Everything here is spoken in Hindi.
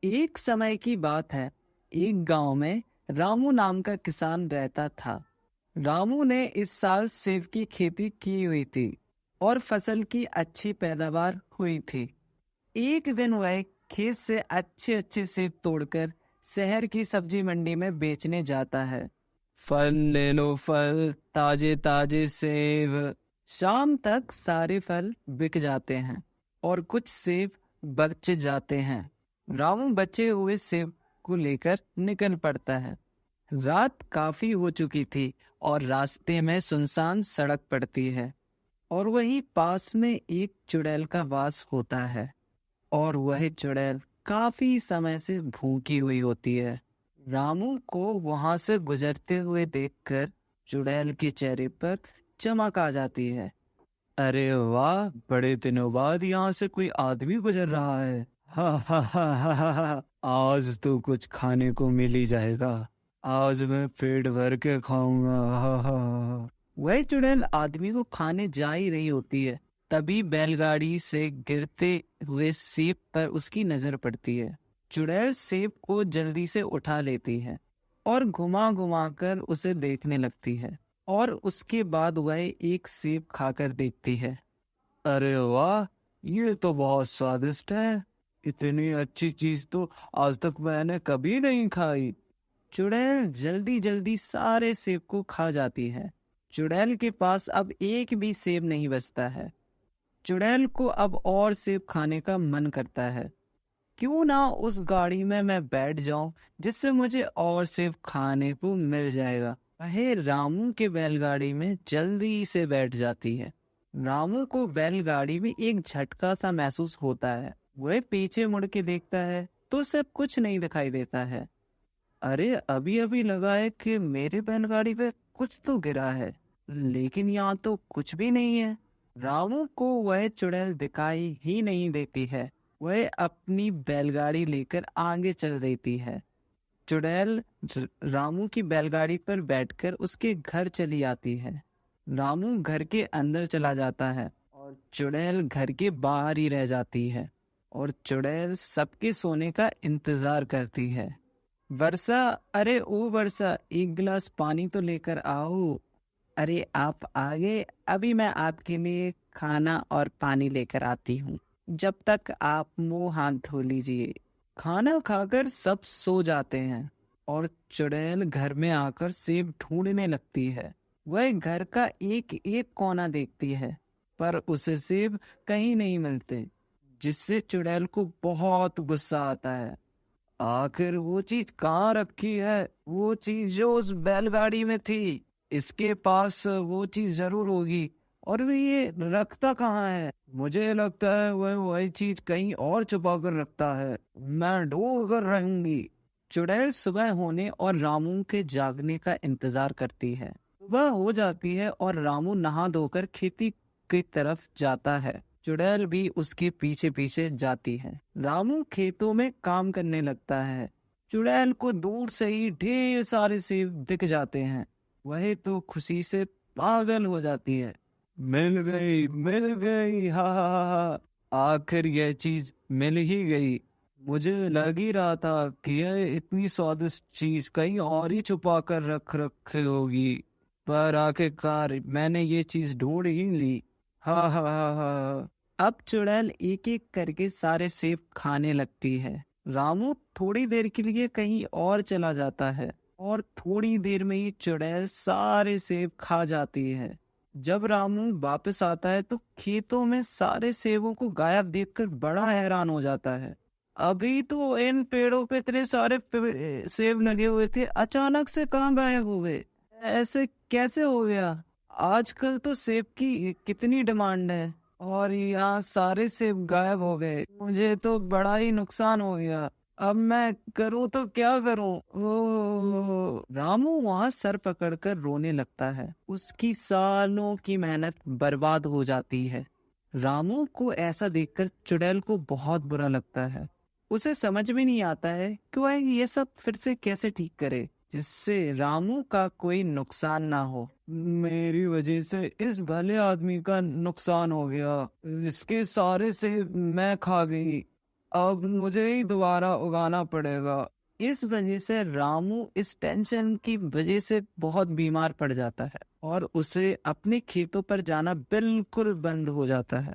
एक समय की बात है। एक गांव में रामू नाम का किसान रहता था। रामू ने इस साल सेब की खेती की हुई थी और फसल की अच्छी पैदावार हुई थी। एक दिन वह खेत से अच्छे अच्छे सेब तोड़कर शहर की सब्जी मंडी में बेचने जाता है। फल ले लो फल, ताजे ताजे सेब। शाम तक सारे फल बिक जाते हैं और कुछ सेब बच जाते हैं। रामू बचे हुए सेब को लेकर निकल पड़ता है। रात काफी हो चुकी थी और रास्ते में सुनसान सड़क पड़ती है और वहीं पास में एक चुड़ैल का वास होता है और वह चुड़ैल काफी समय से भूखी हुई होती है। रामू को वहां से गुजरते हुए देखकर चुड़ैल के चेहरे पर चमक आ जाती है। अरे वाह, बड़े दिनों बाद यहाँ से कोई आदमी गुजर रहा है। हा हा हा हा हा हा। आज तो कुछ खाने को मिल ही जाएगा। आज मैं पेट भर के खाऊंगा। हा हा हा। वह चुड़ैल आदमी को खाने जा ही रही होती है, तभी बैलगाड़ी से गिरते हुए सेब पर उसकी नजर पड़ती है। चुड़ैल सेब को जल्दी से उठा लेती है और घुमा घुमा कर उसे देखने लगती है और उसके बाद वह एक सेब खाकर देखती है। अरे वाह, ये तो बहुत स्वादिष्ट है। इतनी अच्छी चीज तो आज तक मैंने कभी नहीं खाई। चुड़ैल जल्दी जल्दी सारे सेब को खा जाती है। चुड़ैल के पास अब एक भी सेब नहीं बचता है। चुड़ैल को अब और सेब खाने का मन करता है। क्यों ना उस गाड़ी में मैं बैठ जाऊं, जिससे मुझे और सेब खाने को मिल जाएगा। वह रामू के बैलगाड़ी में जल्दी से बैठ जाती है। रामू को बैलगाड़ी में एक झटका सा महसूस होता है। वह पीछे मुड़ के देखता है तो सब कुछ नहीं दिखाई देता है। अरे अभी अभी लगा है कि मेरे बैलगाड़ी पे कुछ तो गिरा है, लेकिन यहाँ तो कुछ भी नहीं है। रामू को वह चुड़ैल दिखाई ही नहीं देती है। वह अपनी बैलगाड़ी लेकर आगे चल देती है। चुड़ैल रामू की बैलगाड़ी पर बैठकर उसके घर चली आती है। रामू घर के अंदर चला जाता है और चुड़ैल घर के बाहर ही रह जाती है और चुड़ैल सबके सोने का इंतजार करती है। वर्षा, अरे ओ वर्षा, एक गिलास पानी तो लेकर आओ। अरे आप आगे, अभी मैं आपके लिए खाना और पानी लेकर आती हूँ। जब तक आप मुंह हाथ धो लीजिए। खाना खाकर सब सो जाते हैं और चुड़ैल घर में आकर सेब ढूंढने लगती है। वह घर का एक एक कोना देखती है, पर उसे सेब कहीं नहीं मिलते, जिससे चुड़ैल को बहुत गुस्सा आता है। आखिर वो चीज कहाँ रखी है, वो चीज जो उस बैलगाड़ी में थी। इसके पास वो चीज जरूर होगी, और वे ये रखता कहाँ है। मुझे लगता है वह वही चीज कहीं और छुपा कर रखता है। मैं ढूंढ कर रहूंगी। चुड़ैल सुबह होने और रामू के जागने का इंतजार करती है। सुबह हो जाती है और रामू नहा धोकर खेती की तरफ जाता है। चुड़ैल भी उसके पीछे पीछे जाती है। रामू खेतों में काम करने लगता है। चुड़ैल को दूर से ही ढेर सारे सेब दिख जाते हैं। वह तो खुशी से पागल हो जाती है। मिल गई, मिल गई, हा हा हा हा। आखिर यह चीज मिल ही गई। मुझे लग ही रहा था कि यह इतनी स्वादिष्ट चीज कहीं और ही छुपा कर रख रखी होगी, पर आखिरकार मैंने ये चीज ढूंढ ही ली। हा हा हा हा। अब चुड़ैल एक एक करके सारे सेब खाने लगती है। रामू थोड़ी देर के लिए कहीं और चला जाता है और थोड़ी देर में ही चुड़ैल सारे सेब खा जाती है। जब रामू वापस आता है तो खेतों में सारे सेबों को गायब देखकर बड़ा हैरान हो जाता है। अभी तो इन पेड़ों पे इतने सारे सेब लगे हुए थे, अचानक से कहाँ गायब हो गए? ऐसे कैसे हो गया? आजकल तो सेब की कितनी डिमांड है और यहाँ सारे सेब गायब हो गए। मुझे तो बड़ा ही नुकसान हो गया। अब मैं करूँ तो क्या करूँ? ओ, रामू वहां सर पकड़कर रोने लगता है। उसकी सालों की मेहनत बर्बाद हो जाती है। रामू को ऐसा देखकर चुड़ैल को बहुत बुरा लगता है। उसे समझ में नहीं आता है कि वह ये सब फिर से कैसे ठीक करे, जिससे रामू का कोई नुकसान ना हो। मेरी वजह से इस भले आदमी का नुकसान हो गया। इसके सारे से मैं खा गई। अब मुझे ही दोबारा उगाना पड़ेगा। इस वजह से रामू इस टेंशन की वजह से बहुत बीमार पड़ जाता है और उसे अपने खेतों पर जाना बिल्कुल बंद हो जाता है।